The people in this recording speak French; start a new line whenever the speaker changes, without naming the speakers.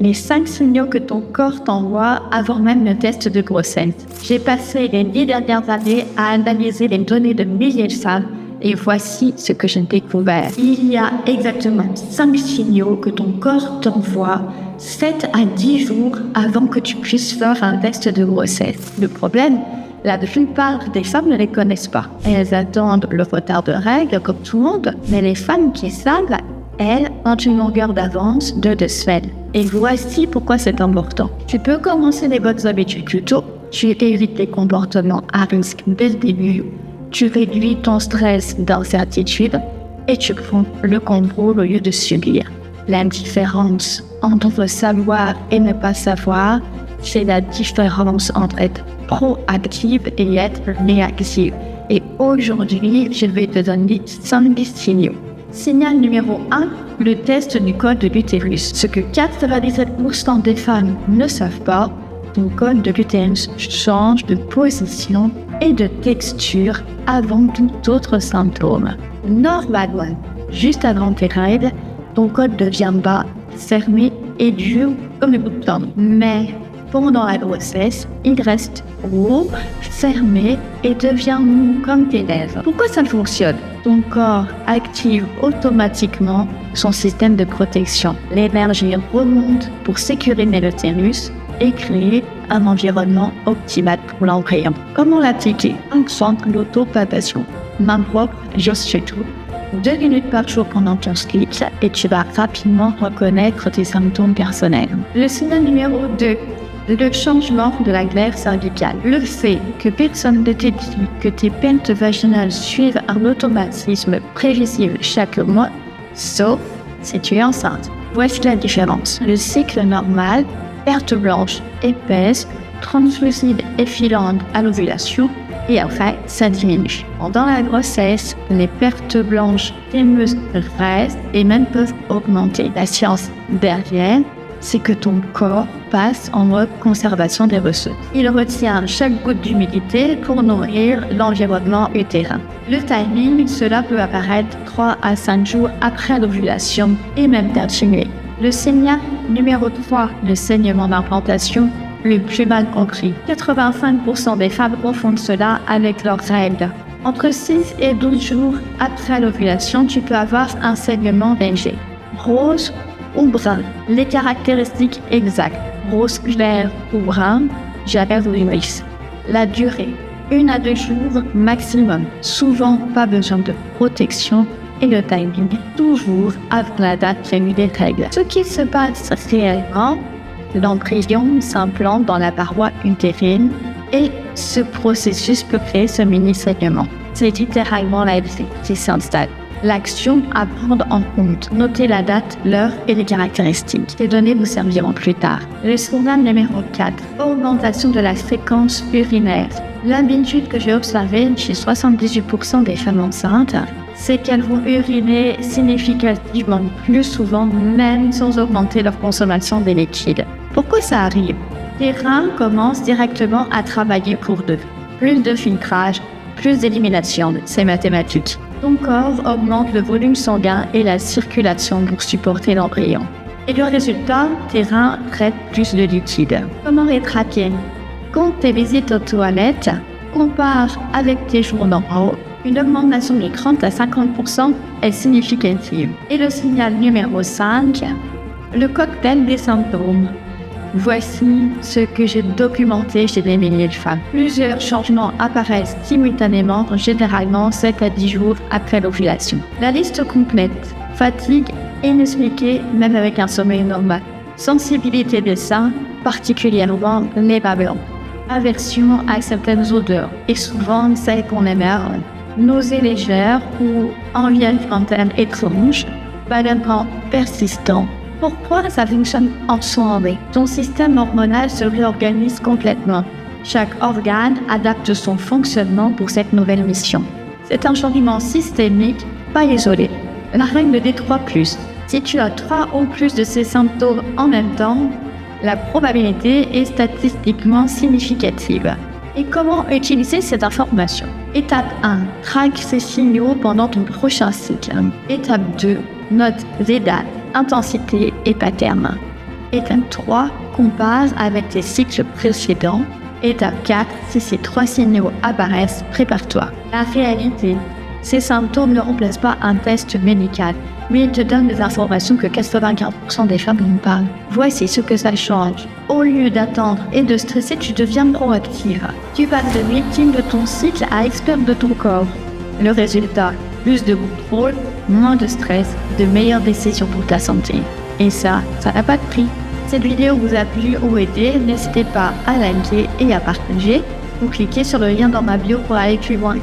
les 5 signaux que ton corps t'envoie avant même le test de grossesse. J'ai passé les 10 dernières années à analyser les données de milliers de femmes et voici ce que j'ai découvert. Il y a exactement 5 signaux que ton corps t'envoie 7 à 10 jours avant que tu puisses faire un test de grossesse. Le problème, la plupart des femmes ne les connaissent pas. Elles attendent le retard de règles comme tout le monde, mais les femmes qui savent, elles ont une longueur d'avance de 2 semaines. Et voici pourquoi c'est important. Tu peux commencer les bonnes habitudes plus tôt. Tu évites les comportements à risque dès le début. Tu réduis ton stress d'incertitude et tu prends le contrôle au lieu de subir. La différence entre savoir et ne pas savoir, c'est la différence entre être proactive et être réactive. Et aujourd'hui, je vais te donner 5 signaux. Signal numéro 1, le test du col de l'utérus. Ce que 97% des femmes ne savent pas, ton col de l'utérus change de position et de texture avant tout autre symptôme. Normalement, juste avant tes règles, ton col devient bas, fermé et dur comme le bouton. Mais pendant la grossesse, il reste haut, fermé et devient mou comme tes lèvres. Pourquoi ça fonctionne? Ton corps active automatiquement son système de protection. L'énergie remonte pour sécuriser l'utérus et créer un environnement optimal pour l'embryon. Comment l'appliquer? Accentue l'autopalpation. Main propre, juste chez tout. 2 minutes par jour pendant ton sleep et tu vas rapidement reconnaître tes symptômes personnels. Le signal numéro 2. Le changement de la glaire cervicale. Le fait que personne ne t'ait dit que tes pentes vaginales suivent un automatisme prévisible chaque mois, sauf si tu es enceinte. Voici la différence. Le cycle normal, perte blanche épaisse, translucide et filante à l'ovulation, et enfin, ça diminue. Pendant la grossesse, les pertes blanches téneuses restent et même peuvent augmenter. La science derrière, c'est que ton corps passe en mode conservation des ressources. Il retient chaque goutte d'humidité pour nourrir l'environnement utérin. Le timing, cela peut apparaître 3 à 5 jours après l'ovulation et même continuer. Le signal numéro 3, le saignement d'implantation, le plus mal compris. 85% des femmes confondent cela avec leurs règles. Entre 6 et 12 jours après l'ovulation, tu peux avoir un saignement léger, rose ou brun. Les caractéristiques exactes, rose clair ou brun, j'appelle l'humus. La durée, 1 à 2 jours maximum. Souvent, pas besoin de protection. Et le timing, toujours avant la date prévue des règles. Ce qui se passe réellement, l'embryon s'implante dans la paroi utérine et ce processus peut créer ce mini-saignement. C'est littéralement la vie qui s'installe. L'action à prendre en compte. Notez la date, l'heure et les caractéristiques. Ces données vous serviront plus tard. Le signal numéro 4. Augmentation de la fréquence urinaire. L'habitude que j'ai observée chez 78% des femmes enceintes, c'est qu'elles vont uriner significativement plus souvent, même sans augmenter leur consommation des liquides. Pourquoi ça arrive? Les reins commencent directement à travailler pour deux. Plus de filtrage, plus d'élimination, c'est mathématique. Ton corps augmente le volume sanguin et la circulation pour supporter l'embryon. Et le résultat, tes reins traitent plus de liquide. Comment les traquer? Compte tes visites aux toilettes, compare avec tes jours normaux. Une augmentation de 30 à 50% est significative. Et le signal numéro 5, le cocktail des symptômes. Voici ce que j'ai documenté chez des milliers de femmes. Plusieurs changements apparaissent simultanément, généralement 7 à 10 jours après l'ovulation. La liste complète: fatigue inexpliquée, même avec un sommeil normal. Sensibilité des seins, particulièrement les bas blancs. Aversion à certaines odeurs, et souvent celles qu'on émerge. Nausées légères ou envie alimentaire étrange, ballonnement persistant. Pourquoi ça fonctionne ensemble? Ton système hormonal se réorganise complètement. Chaque organe adapte son fonctionnement pour cette nouvelle mission. C'est un changement systémique, pas isolé. La règle des 3+. Si tu as 3 ou plus de ces symptômes en même temps, la probabilité est statistiquement significative. Et comment utiliser cette information? Étape 1. Traque ces signaux pendant ton prochain cycle. Étape 2. Note les dates, intensité et pattern. Étape 3, compare avec tes cycles précédents. Étape 4, si ces 3 signaux apparaissent, prépare-toi. La réalité, ces symptômes ne remplacent pas un test médical, mais ils te donnent des informations que 95% des femmes n'ont pas. Voici ce que ça change. Au lieu d'attendre et de stresser, tu deviens proactive. Tu passes de victime de ton cycle à expert de ton corps. Le résultat, plus de contrôle, moins de stress, de meilleures décisions pour ta santé. Et ça n'a pas de prix. Cette vidéo vous a plu ou aidé, n'hésitez pas à liker et à partager ou cliquez sur le lien dans ma bio pour aller plus loin.